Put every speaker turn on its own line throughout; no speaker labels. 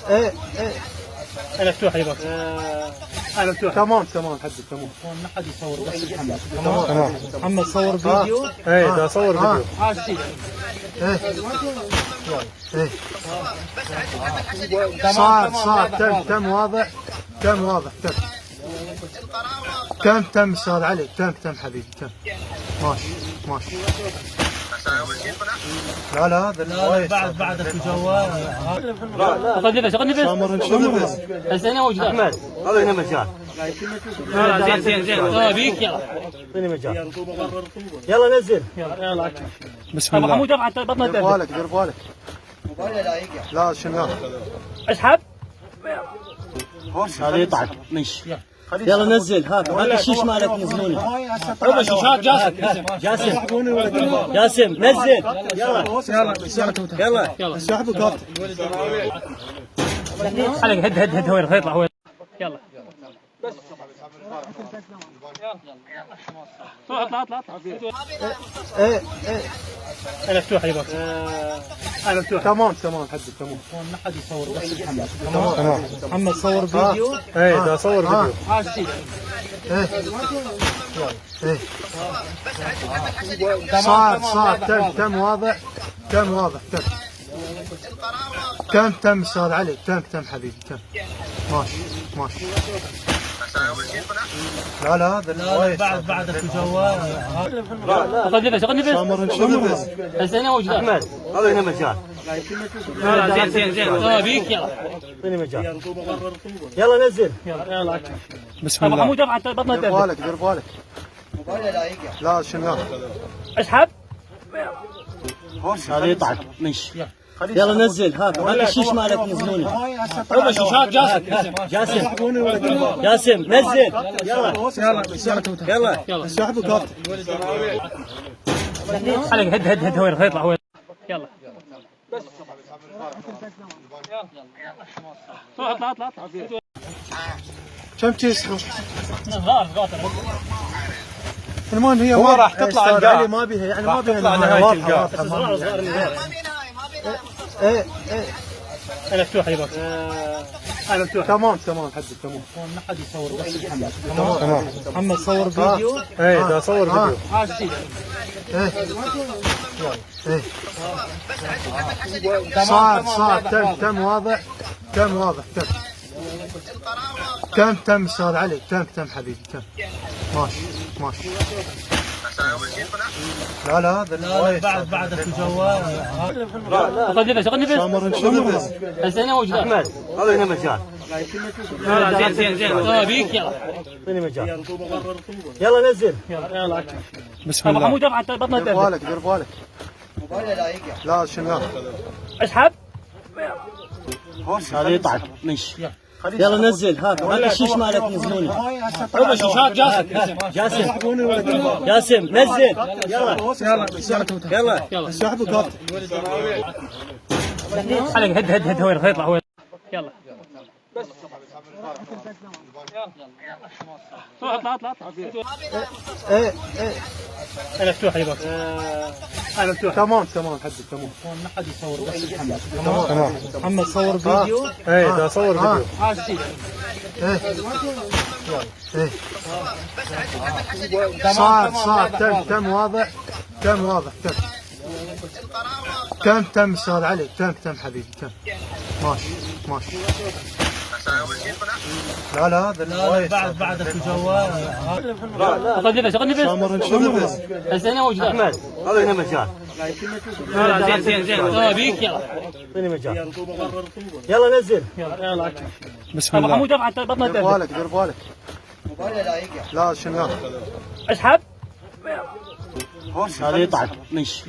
ايه ايه
انا مفتوح يا بابا. انا مفتوح.
تمام حدد تمام.
ما حد يصور بس محمد.
تمام.
محمد صور فيديو.
ايه ده صور فيديو.
ايه
ايه صار تم واضح تم استاذ علي تم حبيبي تم ماشي لا هذا
بعد في الجوال. خذني بس هسه انا موجود
احمد هذا هنا مجال.
زين بيك يلا.
هنا مجال. يلا نزل.
يلا
بسم الله.
محمود رفع بطنه.
دير بالك لا شنو
اسحب.
هذا يطعن مش. يلا نزل هذا الشيش مالك نزلوني.
ربع شيشات
جاسم نزل. يلا
سحبوا كابتن.
عليك هد هو يطلع هو. يلا بس اطلع
ايه
انا مفتوح يا بابا. انا مفتوح.
تمام حدد تمام.
ما حد يصور بس محمد.
تمام.
محمد صور فيديو.
ايه ده صور فيديو. ايه صار تم واضح تم استاذ علي تم حبيبي تم ماشي لا هذا
بعد في الجوال. خذني بس هسه انا موجود.
احمد هذا هنا مجال.
زين بيك يلا.
هنا مجال. يلا نزل.
يلا
بسم الله.
محمود رفع بطنه.
دير بالك لا شنو
اسحب.
هذا يطعن مش. يلا نزل هذا الشيش مالك نزلوني.
ربع شيشات
جاسم نزل. يلا
سحبوا كابتن.
عليك هد هو يطلع هو. يلا بس اطلع
كم تسحب
غاطر.
المهم هي
هو راح تطلع القاع.
ما بيها يعني ما بيها
نهاية القاع.
ايه
انا مفتوح يا بابا. انا مفتوح.
تمام حدد تمام.
ما حد يصور بس محمد.
تمام.
محمد صور فيديو.
ايه ده صور فيديو. ايه صار تم واضح تم استاذ علي تم حبيبي تم ماشي لا هذا
بعد في الجوال. خذني بس هسه انا موجود.
احمد هذا هنا مجال.
زين بيك يلا.
هنا مجال. يلا نزل.
يلا
بسم الله.
محمود رفع بطنه.
دير بالك لا شنو
اسحب.
هذا يطعن مش. يلا نزل هذا الشيش مالك نزلوني.
ربع شيشات
جاسم نزل. يلا
سحبوا كابتن.
عليك هد هو يطلع هو. يلا بس اطلع
ايه
انا مفتوح يا بابا. انا مفتوح.
تمام حدد تمام.
ما حد يصور بس محمد.
تمام.
محمد صور فيديو.
ايه ده صور فيديو. ايه صار تم واضح تم استاذ علي تم حبيبي تم ماشي لا هذا
بعد في الجوال. خذني بس هسه انا موجود.
احمد هذا هنا مجال.
زين بيك يلا.
هنا مجال. يلا نزل.
يلا
بسم الله.
محمود رفع بطنه.
دير بالك لا شنو
اسحب.
هذا يطعن مش.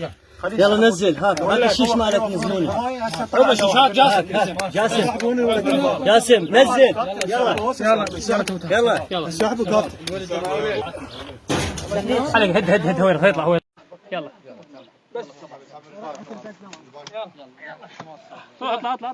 يلا نزل هذا الشيش مالك نزلوني.
ربع شيشات
جاسم نزل.
يلا
سحبوا كابتن.
عليك هد هو يطلع هو. يلا بس اطلع